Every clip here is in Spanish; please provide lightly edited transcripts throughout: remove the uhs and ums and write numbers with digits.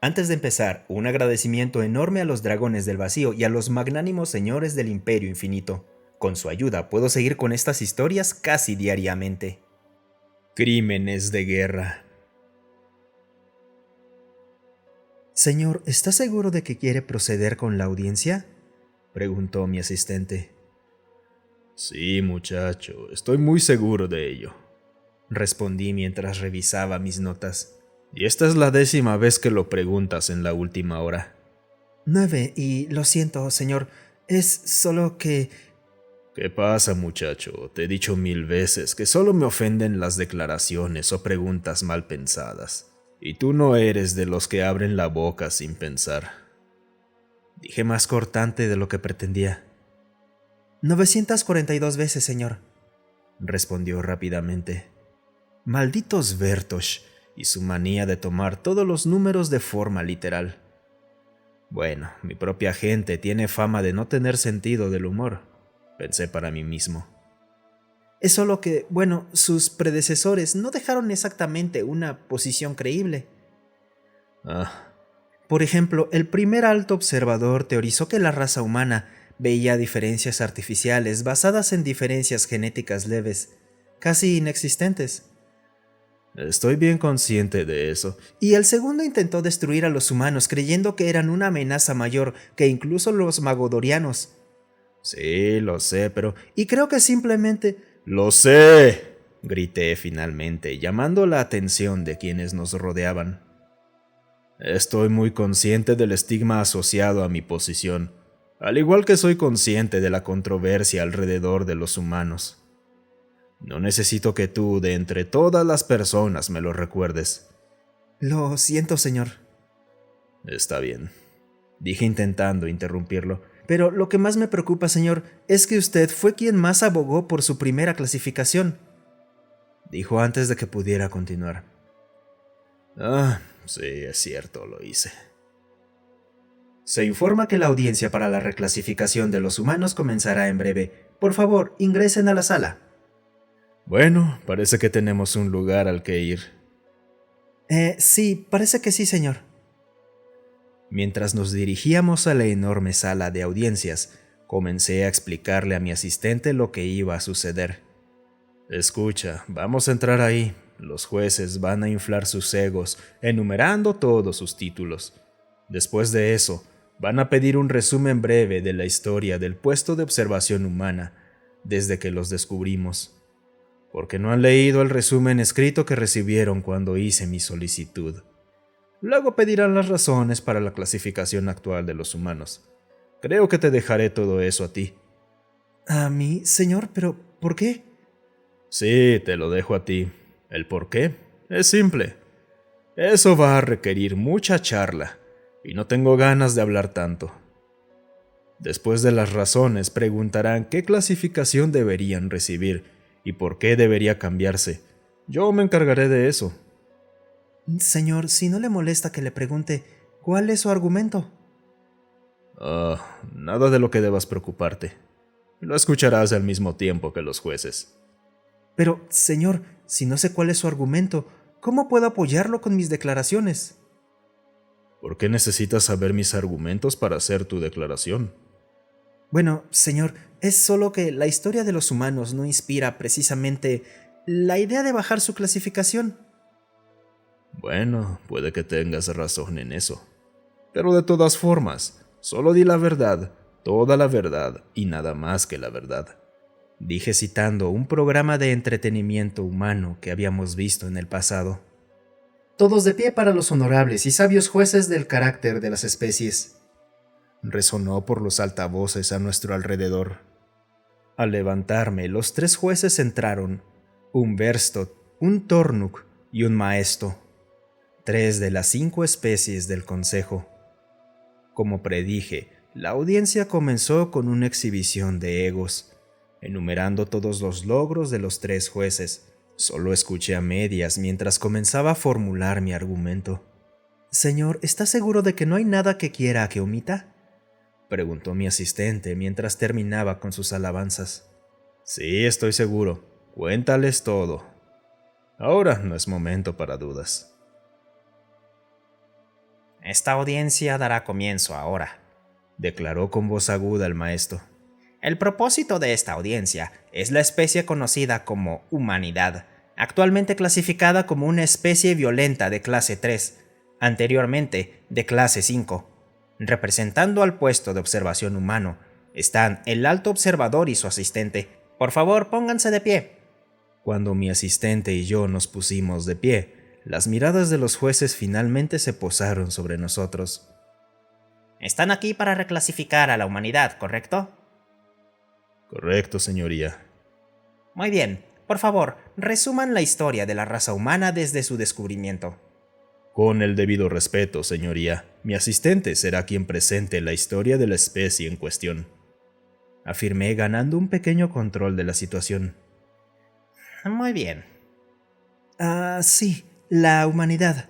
Antes de empezar, un agradecimiento enorme a los dragones del vacío y a los magnánimos señores del Imperio Infinito. Con su ayuda puedo seguir con estas historias casi diariamente. Crímenes de guerra. Señor, ¿está seguro de que quiere proceder con la audiencia?, preguntó mi asistente. Sí, muchacho, estoy muy seguro de ello, respondí mientras revisaba mis notas. Y esta es la 10ª vez que lo preguntas en la última hora. 9, y lo siento, señor, es solo que... ¿Qué pasa, muchacho? Te he dicho 1000 veces que solo me ofenden las declaraciones o preguntas mal pensadas. Y tú no eres de los que abren la boca sin pensar. Dije más cortante de lo que pretendía. 942 veces, señor, respondió rápidamente. Malditos Bertosz y su manía de tomar todos los números de forma literal. Bueno, mi propia gente tiene fama de no tener sentido del humor, pensé para mí mismo. Es solo que, bueno, sus predecesores no dejaron exactamente una posición creíble. Por ejemplo, el primer alto observador teorizó que la raza humana veía diferencias artificiales basadas en diferencias genéticas leves, casi inexistentes. Estoy bien consciente de eso. Y el segundo intentó destruir a los humanos creyendo que eran una amenaza mayor que incluso los magodorianos. Sí, lo sé, pero... Y creo que simplemente... ¡Lo sé!, grité finalmente, llamando la atención de quienes nos rodeaban. Estoy muy consciente del estigma asociado a mi posición, al igual que soy consciente de la controversia alrededor de los humanos. No necesito que tú, de entre todas las personas, me lo recuerdes. Lo siento, señor. Está bien, dije intentando interrumpirlo. Pero lo que más me preocupa, señor, es que usted fue quien más abogó por su primera clasificación, dijo antes de que pudiera continuar. Sí, es cierto, lo hice. Se informa que la audiencia para la reclasificación de los humanos comenzará en breve. Por favor, ingresen a la sala. Bueno, parece que tenemos un lugar al que ir. Sí, parece que sí, señor. Mientras nos dirigíamos a la enorme sala de audiencias, comencé a explicarle a mi asistente lo que iba a suceder. Escucha, vamos a entrar ahí. Los jueces van a inflar sus egos, enumerando todos sus títulos. Después de eso, van a pedir un resumen breve de la historia del puesto de observación humana, desde que los descubrimos. Porque no han leído el resumen escrito que recibieron cuando hice mi solicitud. Luego pedirán las razones para la clasificación actual de los humanos. Creo que te dejaré todo eso a ti. ¿A mí, señor? ¿Pero por qué? Sí, te lo dejo a ti. ¿El por qué? Es simple. Eso va a requerir mucha charla, y no tengo ganas de hablar tanto. Después de las razones, preguntarán qué clasificación deberían recibir y por qué debería cambiarse. Yo me encargaré de eso. Señor, si no le molesta que le pregunte, ¿cuál es su argumento? Nada de lo que debas preocuparte. Lo escucharás al mismo tiempo que los jueces. Pero, señor, si no sé cuál es su argumento, ¿cómo puedo apoyarlo con mis declaraciones? ¿Por qué necesitas saber mis argumentos para hacer tu declaración? Bueno, señor, es solo que la historia de los humanos no inspira precisamente la idea de bajar su clasificación. Bueno, puede que tengas razón en eso. Pero de todas formas, solo di la verdad, toda la verdad y nada más que la verdad. Dije citando un programa de entretenimiento humano que habíamos visto en el pasado. Todos de pie para los honorables y sabios jueces del carácter de las especies. Resonó por los altavoces a nuestro alrededor. Al levantarme, los 3 jueces entraron, un Verstot, un Tornuk y un Maesto, 3 de las 5 especies del consejo. Como predije, la audiencia comenzó con una exhibición de egos, enumerando todos los logros de los 3 jueces. Solo escuché a medias mientras comenzaba a formular mi argumento. Señor, ¿está seguro de que no hay nada que quiera que omita?, preguntó mi asistente mientras terminaba con sus alabanzas. Sí, estoy seguro. Cuéntales todo. Ahora no es momento para dudas. Esta audiencia dará comienzo ahora, declaró con voz aguda el maestro. El propósito de esta audiencia es la especie conocida como humanidad, actualmente clasificada como una especie violenta de clase 3, anteriormente de clase 5. Representando al puesto de observación humano están el alto observador y su asistente. Por favor, pónganse de pie. Cuando mi asistente y yo nos pusimos de pie, las miradas de los jueces finalmente se posaron sobre nosotros. Están aquí para reclasificar a la humanidad, ¿correcto? Correcto, señoría. Muy bien. Por favor, resuman la historia de la raza humana desde su descubrimiento. Con el debido respeto, señoría, mi asistente será quien presente la historia de la especie en cuestión, afirmé ganando un pequeño control de la situación. Muy bien. Sí, la humanidad,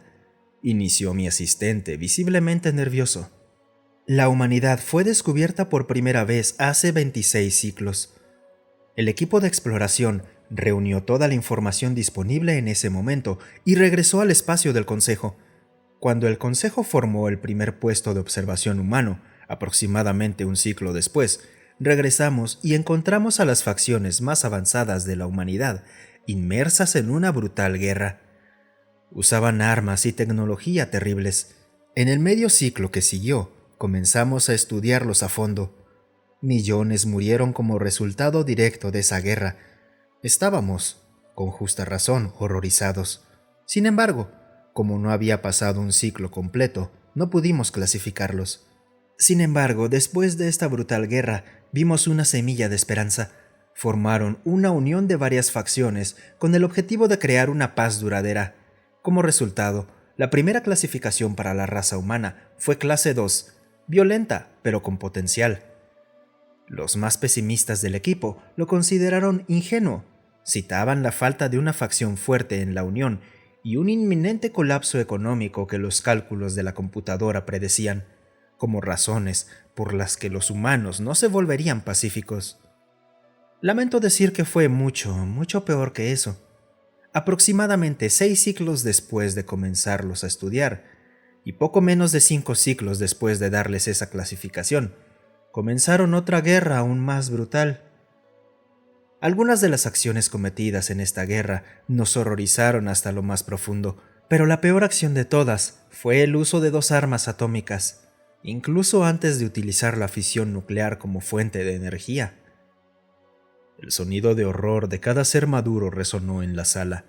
inició mi asistente, visiblemente nervioso. La humanidad fue descubierta por primera vez hace 26 siglos. El equipo de exploración reunió toda la información disponible en ese momento y regresó al espacio del Consejo. Cuando el Consejo formó el primer puesto de observación humano, aproximadamente un siglo después, regresamos y encontramos a las facciones más avanzadas de la humanidad inmersas en una brutal guerra. Usaban armas y tecnología terribles. En el medio siglo que siguió, comenzamos a estudiarlos a fondo. Millones murieron como resultado directo de esa guerra. Estábamos, con justa razón, horrorizados. Sin embargo, como no había pasado un ciclo completo, no pudimos clasificarlos. Sin embargo, después de esta brutal guerra, vimos una semilla de esperanza. Formaron una unión de varias facciones con el objetivo de crear una paz duradera. Como resultado, la primera clasificación para la raza humana fue clase 2, violenta, pero con potencial. Los más pesimistas del equipo lo consideraron ingenuo. Citaban la falta de una facción fuerte en la Unión y un inminente colapso económico que los cálculos de la computadora predecían, como razones por las que los humanos no se volverían pacíficos. Lamento decir que fue mucho peor que eso. Aproximadamente 6 siglos después de comenzarlos a estudiar, y poco menos de 5 siglos después de darles esa clasificación, comenzaron otra guerra aún más brutal. Algunas de las acciones cometidas en esta guerra nos horrorizaron hasta lo más profundo, pero la peor acción de todas fue el uso de 2 armas atómicas, incluso antes de utilizar la fisión nuclear como fuente de energía. El sonido de horror de cada ser maduro resonó en la sala.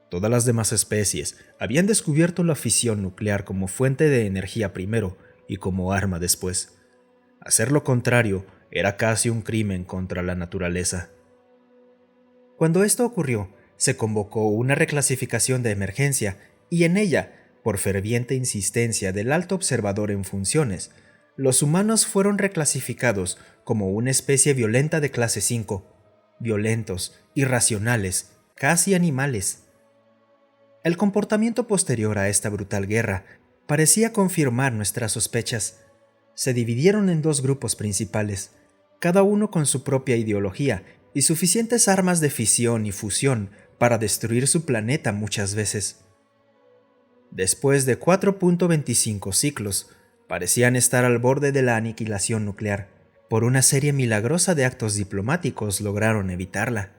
Todas las demás especies habían descubierto la fisión nuclear como fuente de energía primero y como arma después. Hacer lo contrario era casi un crimen contra la naturaleza. Cuando esto ocurrió, se convocó una reclasificación de emergencia y en ella, por ferviente insistencia del alto observador en funciones, los humanos fueron reclasificados como una especie violenta de clase 5, violentos, irracionales, casi animales. El comportamiento posterior a esta brutal guerra parecía confirmar nuestras sospechas. Se dividieron en 2 grupos principales, cada uno con su propia ideología y suficientes armas de fisión y fusión para destruir su planeta muchas veces. Después de 4.25 siglos, parecían estar al borde de la aniquilación nuclear. Por una serie milagrosa de actos diplomáticos lograron evitarla.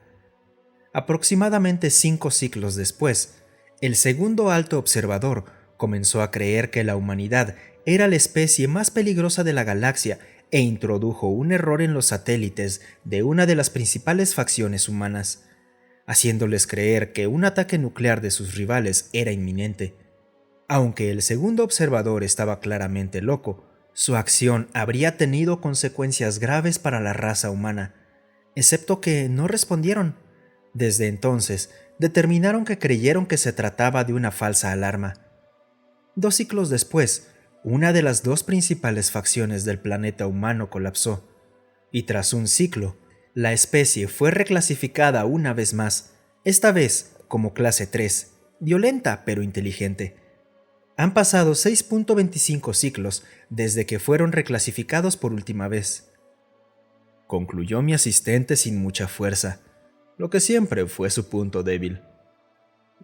Aproximadamente 5 siglos después, el segundo alto observador comenzó a creer que la humanidad era la especie más peligrosa de la galaxia e introdujo un error en los satélites de una de las principales facciones humanas, haciéndoles creer que un ataque nuclear de sus rivales era inminente. Aunque el segundo observador estaba claramente loco, su acción habría tenido consecuencias graves para la raza humana, excepto que no respondieron. Desde entonces, determinaron que creyeron que se trataba de una falsa alarma. 2 siglos después, una de las 2 principales facciones del planeta humano colapsó, y tras un ciclo, la especie fue reclasificada una vez más, esta vez como clase 3, violenta pero inteligente. Han pasado 6.25 siglos desde que fueron reclasificados por última vez. Concluyó mi asistente sin mucha fuerza, lo que siempre fue su punto débil.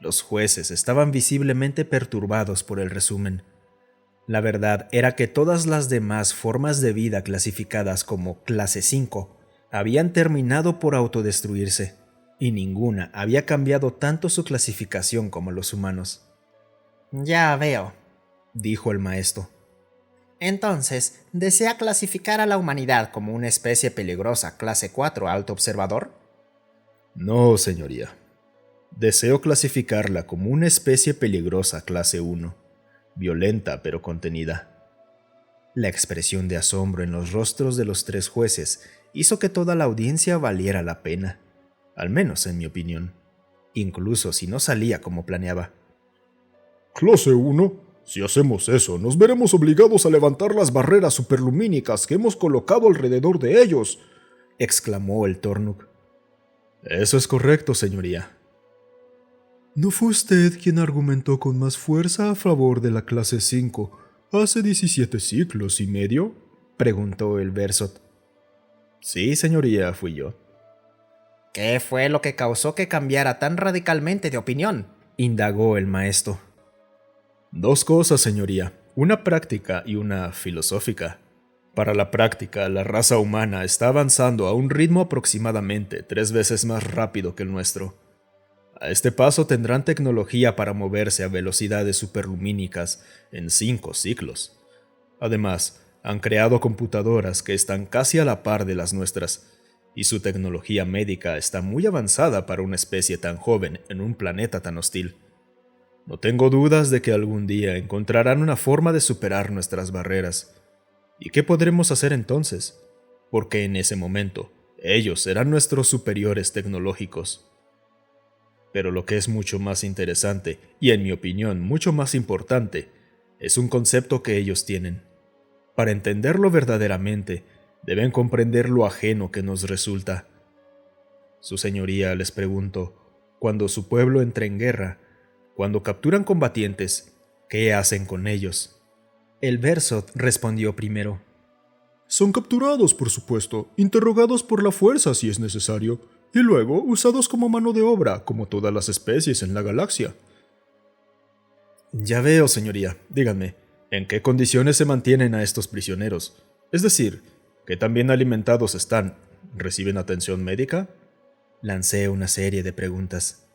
Los jueces estaban visiblemente perturbados por el resumen. La verdad era que todas las demás formas de vida clasificadas como clase 5 habían terminado por autodestruirse, y ninguna había cambiado tanto su clasificación como los humanos. Ya veo, dijo el maestro. Entonces, ¿desea clasificar a la humanidad como una especie peligrosa clase 4 alto observador? No, señoría. Deseo clasificarla como una especie peligrosa clase 1, violenta pero contenida. La expresión de asombro en los rostros de los 3 jueces hizo que toda la audiencia valiera la pena, al menos en mi opinión, incluso si no salía como planeaba. ¿Clase 1? Si hacemos eso, nos veremos obligados a levantar las barreras superlumínicas que hemos colocado alrededor de ellos, exclamó el Tornuk. Eso es correcto, señoría. ¿No fue usted quien argumentó con más fuerza a favor de la clase 5 hace 17 siglos y medio? Preguntó el Versot. Sí, señoría, fui yo. ¿Qué fue lo que causó que cambiara tan radicalmente de opinión? Indagó el maestro. 2 cosas, señoría, una práctica y una filosófica. Para la práctica, la raza humana está avanzando a un ritmo aproximadamente 3 veces más rápido que el nuestro. A este paso tendrán tecnología para moverse a velocidades superlumínicas en 5 siglos. Además, han creado computadoras que están casi a la par de las nuestras, y su tecnología médica está muy avanzada para una especie tan joven en un planeta tan hostil. No tengo dudas de que algún día encontrarán una forma de superar nuestras barreras. ¿Y qué podremos hacer entonces? Porque en ese momento, ellos serán nuestros superiores tecnológicos. Pero lo que es mucho más interesante, y en mi opinión mucho más importante, es un concepto que ellos tienen. Para entenderlo verdaderamente, deben comprender lo ajeno que nos resulta. Su señoría, les pregunto, cuando su pueblo entra en guerra, cuando capturan combatientes, ¿qué hacen con ellos? El Versot respondió primero. Son capturados, por supuesto, interrogados por la fuerza si es necesario, y luego usados como mano de obra, como todas las especies en la galaxia. Ya veo, señoría. Díganme, ¿en qué condiciones se mantienen a estos prisioneros? Es decir, ¿qué tan bien alimentados están? ¿Reciben atención médica? Lancé una serie de preguntas.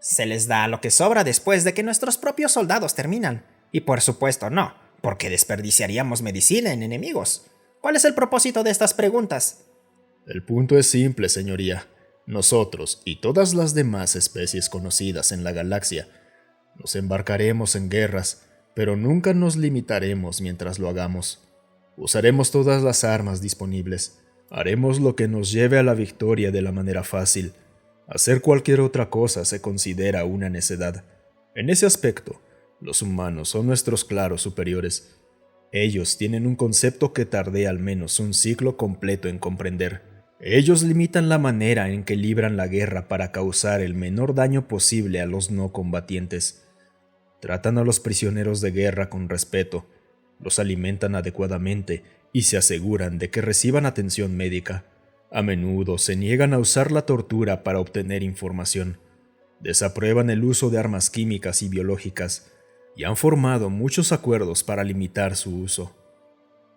Se les da lo que sobra después de que nuestros propios soldados terminan. Y por supuesto no, porque desperdiciaríamos medicina en enemigos. ¿Cuál es el propósito de estas preguntas? El punto es simple, señoría. Nosotros y todas las demás especies conocidas en la galaxia nos embarcaremos en guerras, pero nunca nos limitaremos mientras lo hagamos. Usaremos todas las armas disponibles. Haremos lo que nos lleve a la victoria de la manera fácil. Hacer cualquier otra cosa se considera una necedad. En ese aspecto, los humanos son nuestros claros superiores. Ellos tienen un concepto que tardé al menos un siglo completo en comprender. Ellos limitan la manera en que libran la guerra para causar el menor daño posible a los no combatientes. Tratan a los prisioneros de guerra con respeto, los alimentan adecuadamente y se aseguran de que reciban atención médica. A menudo se niegan a usar la tortura para obtener información. Desaprueban el uso de armas químicas y biológicas y han formado muchos acuerdos para limitar su uso.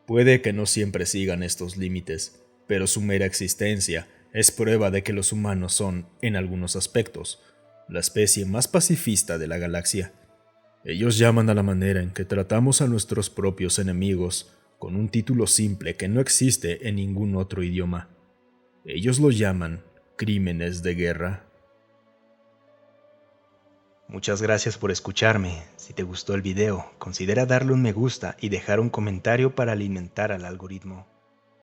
Puede que no siempre sigan estos límites, pero su mera existencia es prueba de que los humanos son, en algunos aspectos, la especie más pacifista de la galaxia. Ellos llaman a la manera en que tratamos a nuestros propios enemigos con un título simple que no existe en ningún otro idioma. Ellos lo llaman crímenes de guerra. Muchas gracias por escucharme. Si te gustó el video, considera darle un me gusta y dejar un comentario para alimentar al algoritmo.